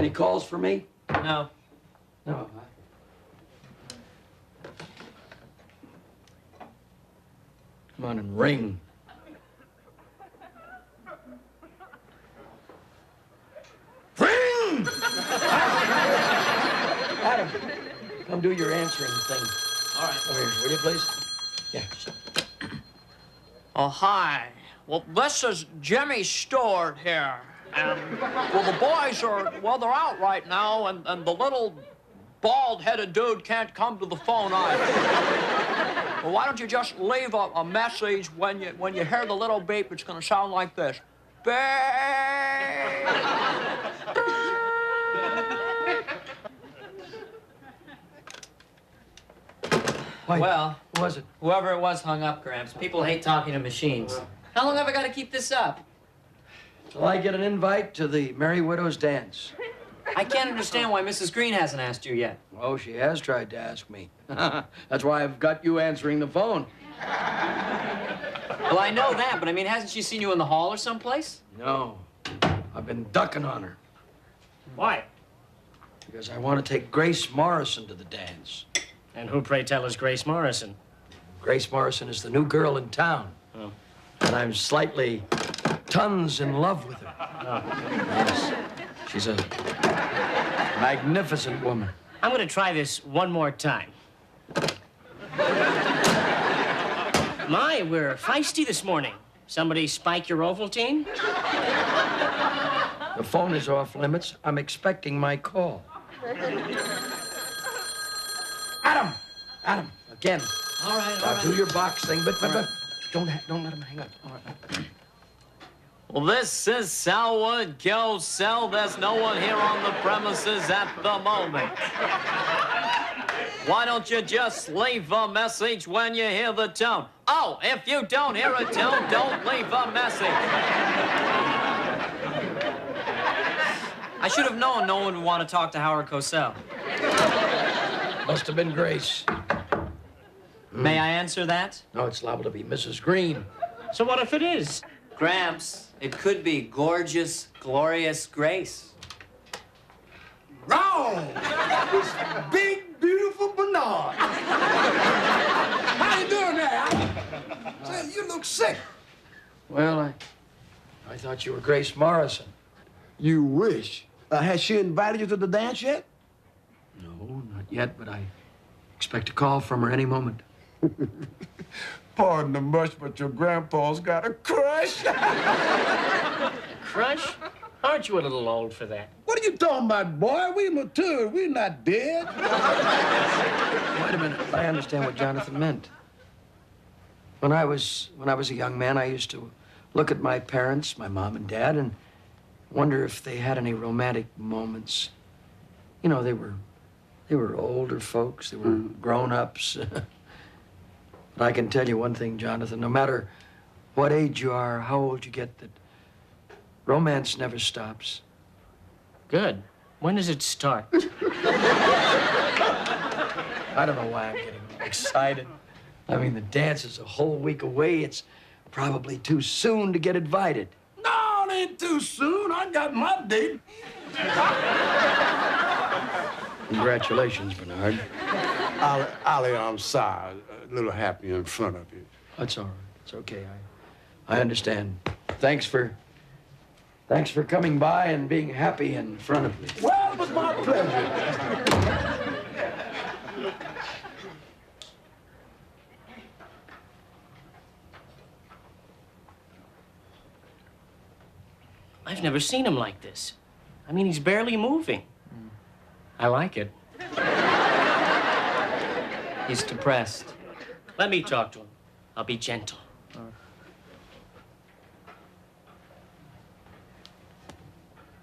Any calls for me? No. No. Come on and ring. Ring! Adam, come do your answering thing. All right. Over here, will you, please? Yeah. Oh, hi. Well, this is Jimmy Stewart here. And, well, the boys are, well, they're out right now, and the little bald-headed dude can't come to the phone either. Well, why don't you just leave a message when you hear the little beep? It's gonna sound like this. Beep. Wait, Well, who was it? whoever it was hung up, Gramps. People hate talking to machines. How long have I got to keep this up? Till I get an invite to the Merry Widow's dance. I can't understand why Mrs. Green hasn't asked you yet. Oh, she has tried to ask me. That's why I've got you answering the phone. Well, I know that, but I mean, hasn't she seen you in the hall or someplace? No, I've been ducking on her. Why? Because I want to take Grace Morrison to the dance. And who, pray tell, is Grace Morrison? Grace Morrison is the new girl in town. Oh. And I'm slightly tons in love with her. Oh. Yes. She's a magnificent woman. I'm going to try this one more time. My, we're feisty this morning. Somebody spike your Ovaltine? The phone is off limits. I'm expecting my call. Adam, again. All right, Now do your box thing, but don't let him hang up. All right. Well, this is Selwood Go Sell. There's no one here on the premises at the moment. Why don't you just leave a message when you hear the tone? Oh, if you don't hear a tone, don't leave a message. I should have known no one would want to talk to Howard Cosell. Must have been Grace. May I answer that? No, it's liable to be Mrs. Green. So what if it is? Gramps, it could be gorgeous, glorious Grace. Wrong! It's big, beautiful Bernard. How you doing there? Say, you look sick. Well, I thought you were Grace Morrison. You wish. Has she invited you to the dance yet? No, not yet, but I expect a call from her any moment. Pardon the mush, but your grandpa's got a crush. Crush? Aren't you a little old for that? What are you talking about, boy? We matured. We're not dead. Wait a minute. I understand what Jonathan meant. When I was a young man, I used to look at my parents, my mom and dad, and wonder if they had any romantic moments. You know, they were older folks. They were grown-ups. But I can tell you one thing, Jonathan. No matter what age you are, how old you get, that romance never stops. Good. When does it start? I don't know why I'm getting excited. I mean, the dance is a whole week away. It's probably too soon to get invited. No, it ain't too soon. I got my date. Congratulations, Bernard. Ollie, I'm sorry. A little happy in front of you. That's all right. It's okay. I understand. Thanks for coming by and being happy in front of me. Well, it was my pleasure. I've never seen him like this. I mean, he's barely moving. I like it. He's depressed. Let me talk to him. I'll be gentle.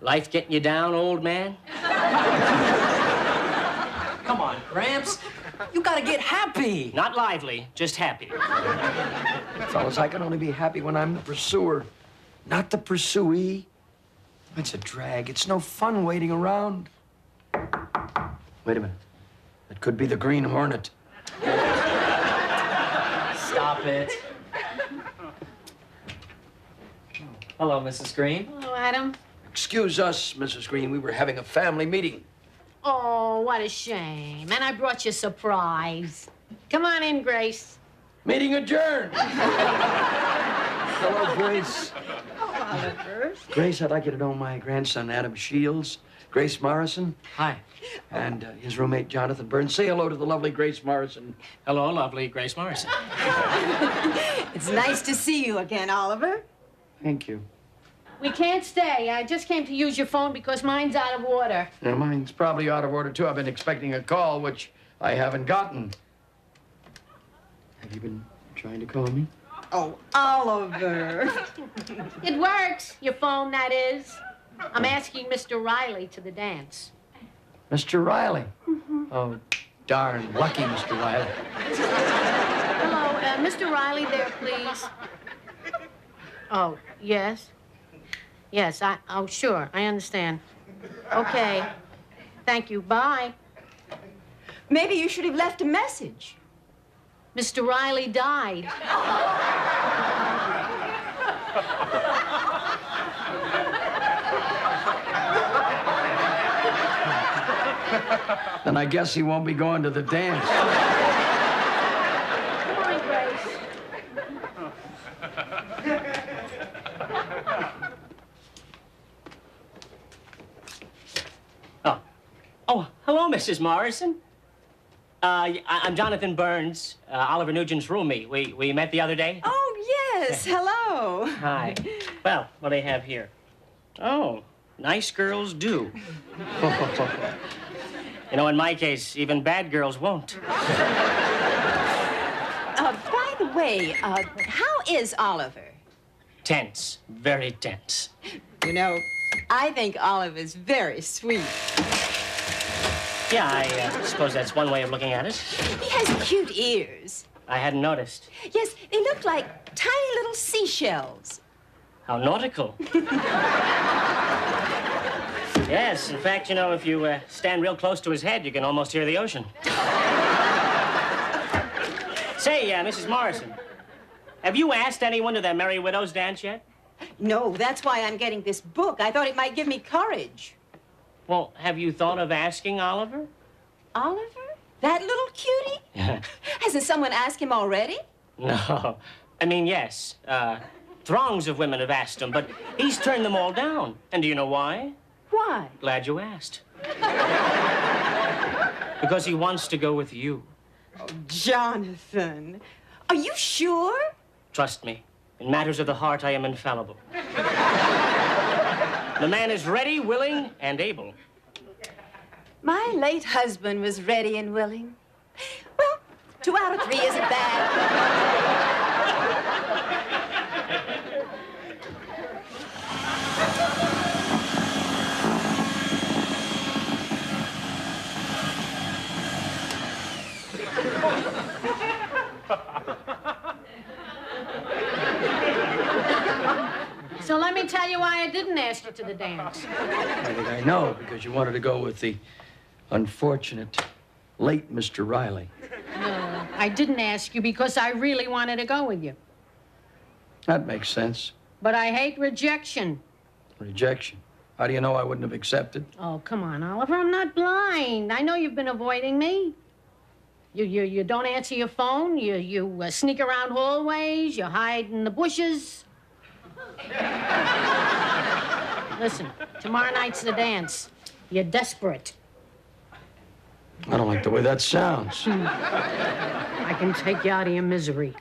Life getting you down, old man? Come on, Gramps. You gotta get happy. Not lively, just happy. Fellas, I can only be happy when I'm the pursuer, not the pursuee. It's a drag. It's no fun waiting around. Wait a minute. It could be the Green Hornet. Stop it. Hello, Mrs. Green. Hello, Adam. excuse us, Mrs. Green. We were having a family meeting. Oh, what a shame. And I brought you a surprise. Come on in, Grace. Meeting adjourned. Hello, Grace. Oliver. Grace, I'd like you to know my grandson, Adam Shields, Grace Morrison, Hi. and his roommate, Jonathan Burns. Say hello to the lovely Grace Morrison. Hello, lovely Grace Morrison. It's nice to see you again, Oliver. Thank you. We can't stay. I just came to use your phone because mine's out of order. Now, mine's probably out of order, too. I've been expecting a call, which I haven't gotten. Have you been trying to call me? Oh, Oliver. It works, your phone, that is. I'm asking Mr. Riley to the dance. Mr. Riley. Oh, darn. Lucky Mr. Riley. Hello, Mr. Riley there, please. Oh, yes? Yes, oh, sure, I understand. Okay. Thank you. Bye. Maybe you should have left a message. Mr. Riley died. Then I guess he won't be going to the dance. Come on, Grace. Oh, hello, Mrs. Morrison. I'm Jonathan Burns, Oliver Nugent's roomie. We met the other day. Oh, yes. Hello. Hi. Well, what do they have here? Oh, nice girls do. You know, in my case, even bad girls won't. By the way, how is Oliver? Tense. Very tense. You know, I think Oliver's very sweet. Yeah, I suppose that's one way of looking at it. He has cute ears. I hadn't noticed. Yes, they look like tiny little seashells. How nautical. Yes, in fact, you know, if you stand real close to his head, you can almost hear the ocean. Say, Mrs. Morrison, have you asked anyone to their Merry Widows dance yet? No, that's why I'm getting this book. I thought it might give me courage. Well, have you thought of asking Oliver? Oliver? That little cutie? Hasn't someone asked him already? No. I mean, yes. Throngs of women have asked him, but he's turned them all down. And do you know why? Why? Glad you asked. Because he wants to go with you. Oh, Jonathan. Are you sure? Trust me. In matters of the heart, I am infallible. The man is ready, willing, and able. My late husband was ready and willing. Well, 2 out of 3 isn't bad. So let me tell you why I didn't ask you to the dance. I think I know, because you wanted to go with the unfortunate late Mr. Riley. No, I didn't ask you because I really wanted to go with you. That makes sense. But I hate rejection. Rejection. How do you know I wouldn't have accepted? Oh, come on, Oliver. I'm not blind. I know you've been avoiding me. You don't answer your phone. You sneak around hallways. You hide in the bushes. Listen, tomorrow night's the dance. You're desperate. I don't like the way that sounds. I can take you out of your misery.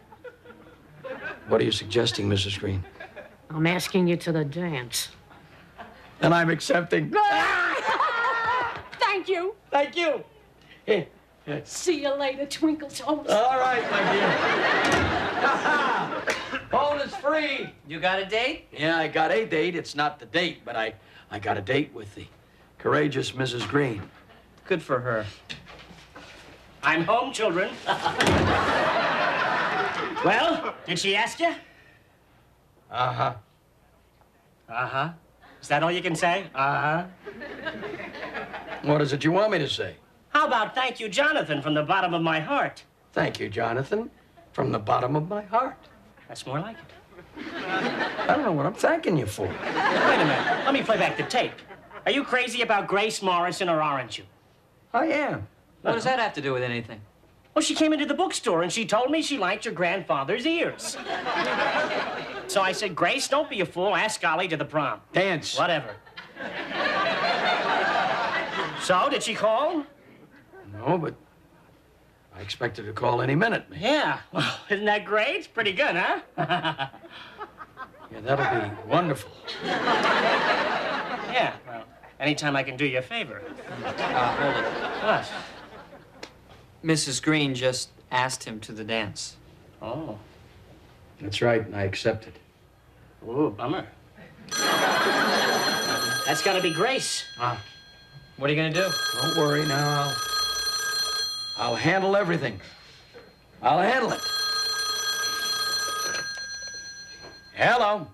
What are you suggesting, Mrs. Green? I'm asking you to the dance. And I'm accepting. Thank you. Thank you. See you later, Twinkle Toes. All right, my dear. Phone is free. You got a date? Yeah, I got a date. It's not the date, but I got a date with the courageous Mrs. Green. Good for her. I'm home, children. Well, did she ask you? Uh-huh. Uh-huh. Is that all you can say? Uh-huh. What is it you want me to say? How about thank you, Jonathan, from the bottom of my heart? Thank you, Jonathan. From the bottom of my heart. That's more like it. I don't know what I'm thanking you for. Wait a minute. Let me play back the tape. Are you crazy about Grace Morrison or aren't you? I am. What does that have to do with anything? Well, she came into the bookstore and she told me she liked your grandfather's ears. So I said, Grace, don't be a fool. Ask Golly to the prom. Dance. Whatever. So, did she call? No, but I expect her to call any minute. Yeah. Well, isn't that great? Pretty good, huh? Yeah, that'll be wonderful. Yeah, well, anytime I can do you a favor. Hold it. What? Mrs. Green just asked him to the dance. Oh. That's right, and I accepted. Ooh, bummer. That's gotta be Grace. What are you gonna do? Don't worry now. I'll handle everything. I'll handle it. Hello.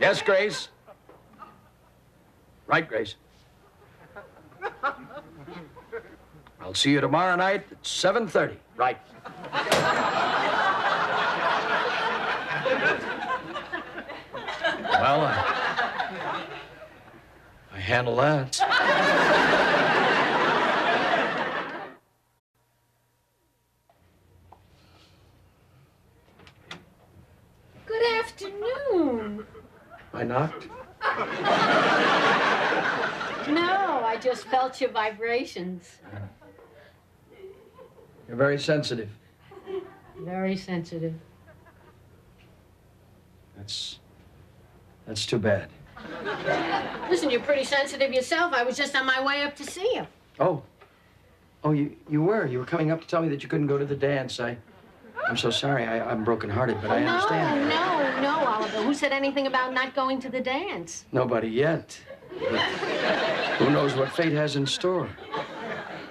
Yes, Grace. Right, Grace. I'll see you tomorrow night at 7:30. Right. Well, I handle that. Good afternoon. I knocked. No, I just felt your vibrations. You're very sensitive. Very sensitive. That's too bad. Listen, you're pretty sensitive yourself. I was just on my way up to see you. Oh, you were. You were coming up to tell me that you couldn't go to the dance. I'm so sorry. I'm brokenhearted, but I understand. No, Oliver. Who said anything about not going to the dance? Nobody yet. But who knows what fate has in store?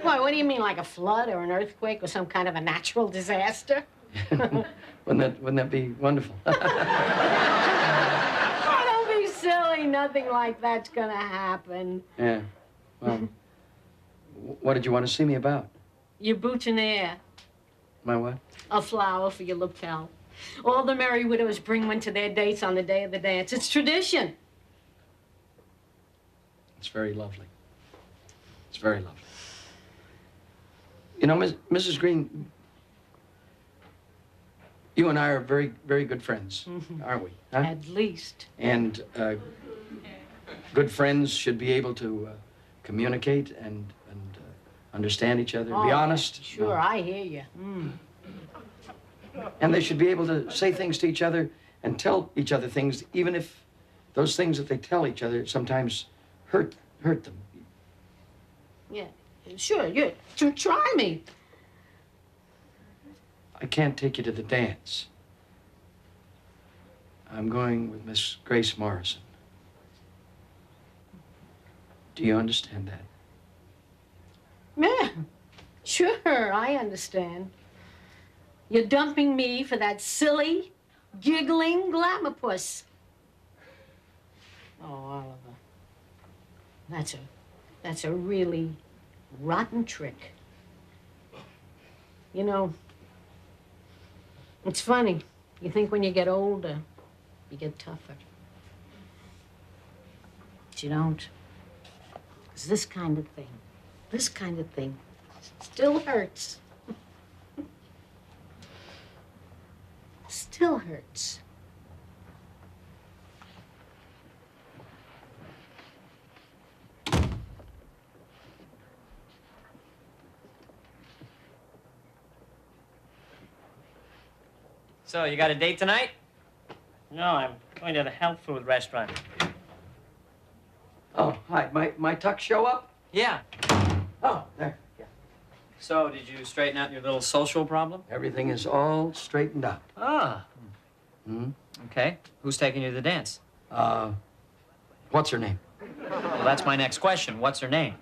Why, what do you mean, like a flood or an earthquake or some kind of a natural disaster? Wouldn't that be wonderful? Oh, don't be silly. Nothing like that's gonna happen. Yeah. Well, what did you want to see me about? Your boutonniere. My what? A flower for your lapel. All the merry widows bring one to their dates on the day of the dance. It's tradition. It's very lovely. It's very lovely. You know, Mrs. Green, you and I are very, very good friends, aren't we? Huh? At least. And good friends should be able to communicate and understand each other, be honest. Sure, I hear you. And they should be able to say things to each other and tell each other things, even if those things that they tell each other sometimes hurt them. Yeah, sure, try me. I can't take you to the dance. I'm going with Miss Grace Morrison. Do you understand that? Yeah, sure, I understand. You're dumping me for that silly, giggling glamour-puss. Oh, Oliver, that's a really rotten trick. You know, it's funny. You think when you get older, you get tougher. But you don't. 'Cause this kind of thing still hurts. Still hurts. So, you got a date tonight? No, I'm going to the health food restaurant. Oh, hi. My tuck show up? Yeah. Oh, there. Yeah. So, did you straighten out your little social problem? Everything is all straightened out. Ah. Hmm? Okay. Who's taking you to the dance? What's her name? Well, that's my next question. What's her name?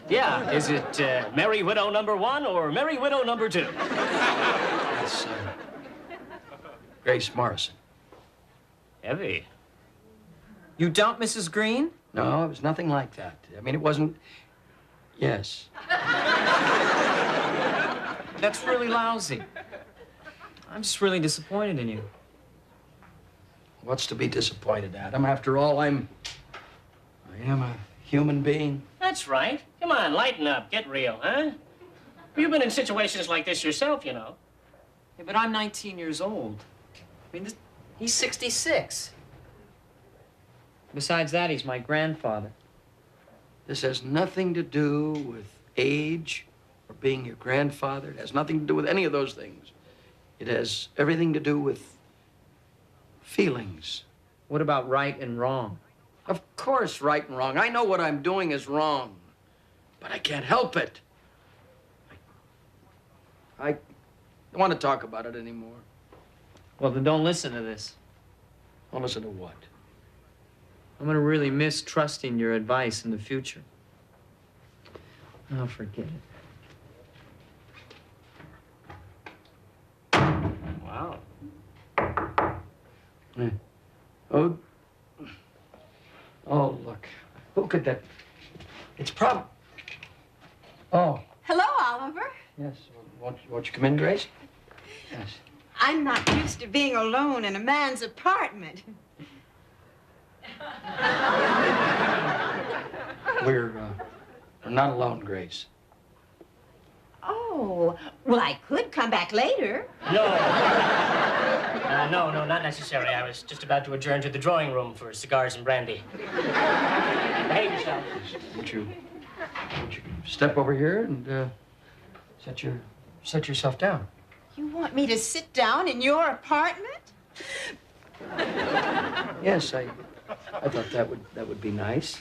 Yeah, is it Merry Widow number 1 or Merry Widow number 2? That's Grace Morrison. Heavy. You dumped Mrs. Green? No, it was nothing like that. I mean, it wasn't... Yes. That's really lousy. I'm just really disappointed in you. What's to be disappointed, Adam? After all, I am a human being. That's right. Come on, lighten up. Get real, huh? You've been in situations like this yourself, you know. Yeah, but I'm 19 years old. I mean, he's 66. Besides that, he's my grandfather. This has nothing to do with age or being your grandfather. It has nothing to do with any of those things. It has everything to do with feelings. What about right and wrong? Of course, right and wrong. I know what I'm doing is wrong, but I can't help it. I don't want to talk about it anymore. Well, then don't listen to this. Well, listen to what? I'm gonna really miss trusting your advice in the future. Oh, forget it. Wow. Oh, look. Who could that? It's probably. Oh, Hello, Oliver. yes. Won't you come in, Grace? Yes. I'm not used to being alone in a man's apartment. We're not alone, Grace. Oh, well, I could come back later. No. No, not necessary. I was just about to adjourn to the drawing room for cigars and brandy. Behave yourself. Won't you step over here and set yourself down? You want me to sit down in your apartment? Yes, I thought that would be nice.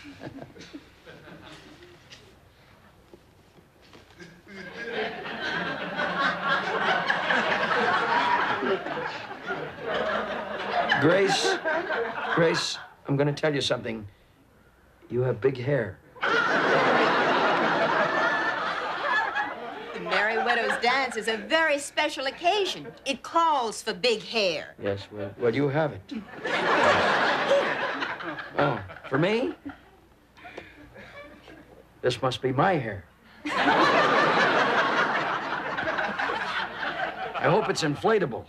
Grace, I'm going to tell you something. You have big hair. The Merry Widow's dance is a very special occasion. It calls for big hair. Yes, well, you have it. Oh, for me? This must be my hair. I hope it's inflatable.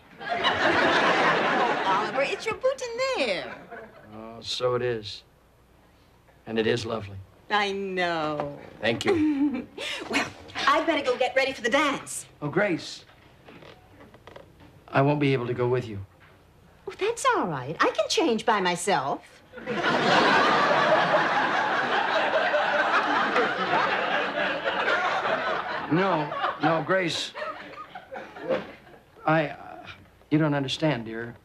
Oliver, it's your boutonniere. Oh, so it is. And it is lovely. I know. Thank you. Well, I'd better go get ready for the dance. Oh, Grace. I won't be able to go with you. Oh, that's all right. I can change by myself. No, Grace. You don't understand, dear.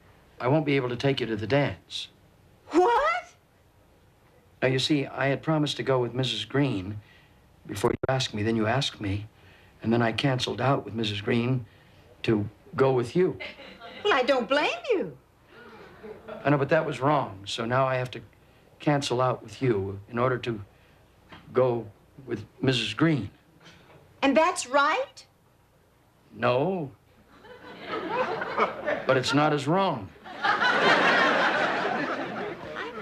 I won't be able to take you to the dance. What? Now, you see, I had promised to go with Mrs. Green before you asked me. Then you asked me, and then I canceled out with Mrs. Green to go with you. Well, I don't blame you. I know, but that was wrong. So now I have to cancel out with you in order to go with Mrs. Green. And that's right? No. But it's not as wrong.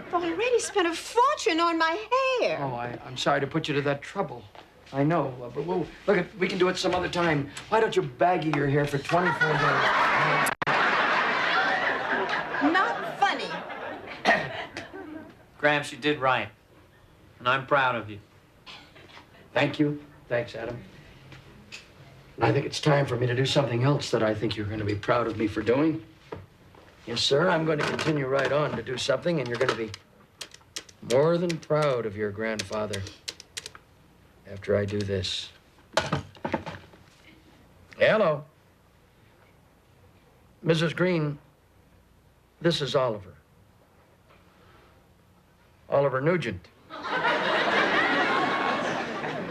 I've already spent a fortune on my hair. Oh, I'm sorry to put you to that trouble. I know, but we can do it some other time. Why don't you baggy your hair for 24 days? Not funny. Gramps, you did right. And I'm proud of you. Thank you. Thanks, Adam. I think it's time for me to do something else that I think you're going to be proud of me for doing. Yes, sir, I'm going to continue right on to do something, and you're going to be more than proud of your grandfather after I do this. Hello. Mrs. Green, this is Oliver. Oliver Nugent.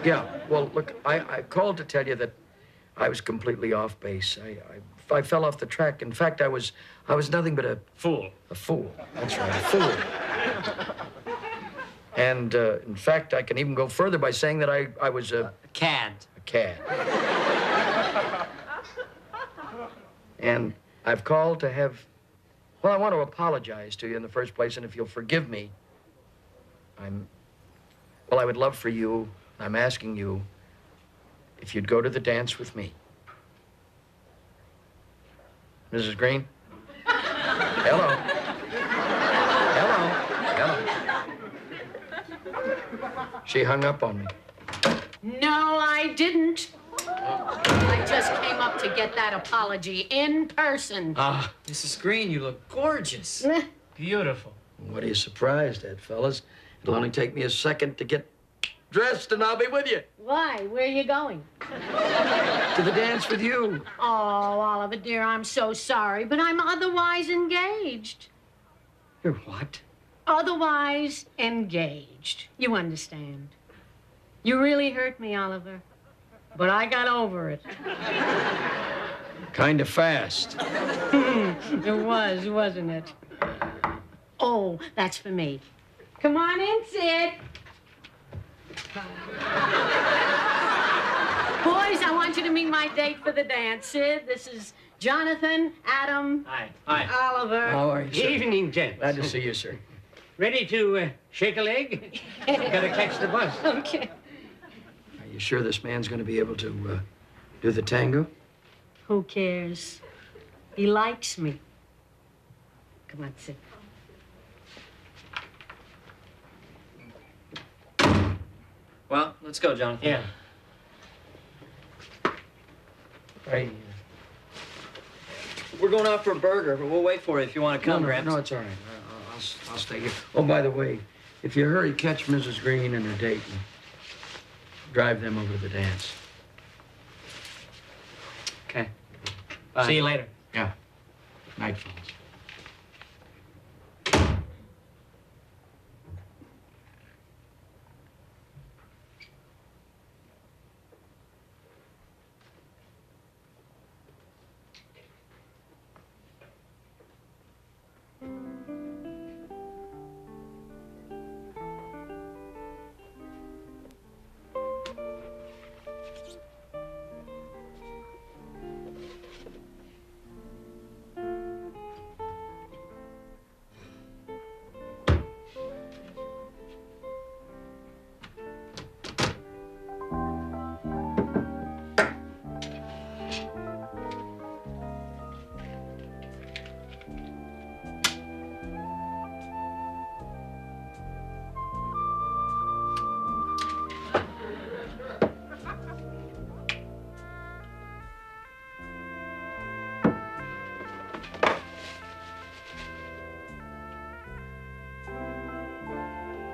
Yeah, well, look, I called to tell you that I was completely off base. I fell off the track. In fact, I was nothing but a Fool. fool. That's right, a fool. And in fact, I can even go further by saying that I was a Cad. cad. And I've called to have, well, I want to apologize to you in the first place, and if you'll forgive me, I would love for you, I'm asking you, if you'd go to the dance with me. Mrs. Green? Hello? She hung up on me. No, I didn't. I just came up to get that apology in person. Mrs. Green, you look gorgeous. Beautiful. What are you surprised at, fellas? It'll only take me a second to get dressed and I'll be with you. Why? Where are you going? To the dance with you. Oh, Oliver, dear, I'm so sorry, but I'm otherwise engaged. You're what? Otherwise engaged. You understand. You really hurt me, Oliver, but I got over it. Kind of fast. It was, wasn't it? Oh, that's for me. Come on in, Sid. Boys, I want you to meet my date for the dance. Sid, this is Jonathan, Adam, Hi. Hi. Oliver. How are you, sir? Evening, gents. Glad to see you, sir. Ready to shake a leg? Gotta catch the bus. Okay. Are you sure this man's going to be able to do the tango? Who cares? He likes me. Come on, Sid. Well, let's go, Jonathan. Yeah. Right. We're going out for a burger, but we'll wait for you if you want to come, Gramps. No, it's all right. I'll stay here. Oh, by the way, if you hurry, catch Mrs. Green and her date and drive them over to the dance. Okay. Bye. See you later. Yeah. Night, fellas.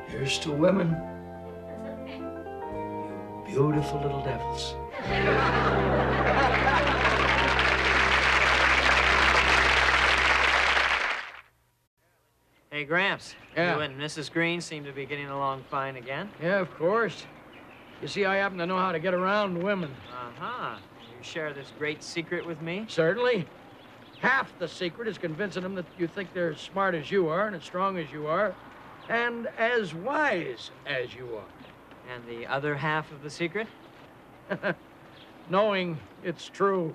Here's to women. You beautiful little devils. Hey, Gramps. Yeah? You and Mrs. Green seem to be getting along fine again. Yeah, of course. You see, I happen to know how to get around women. Uh-huh. You share this great secret with me? Certainly. Half the secret is convincing them that you think they're as smart as you are and as strong as you are and as wise as you are. And the other half of the secret? Knowing it's true.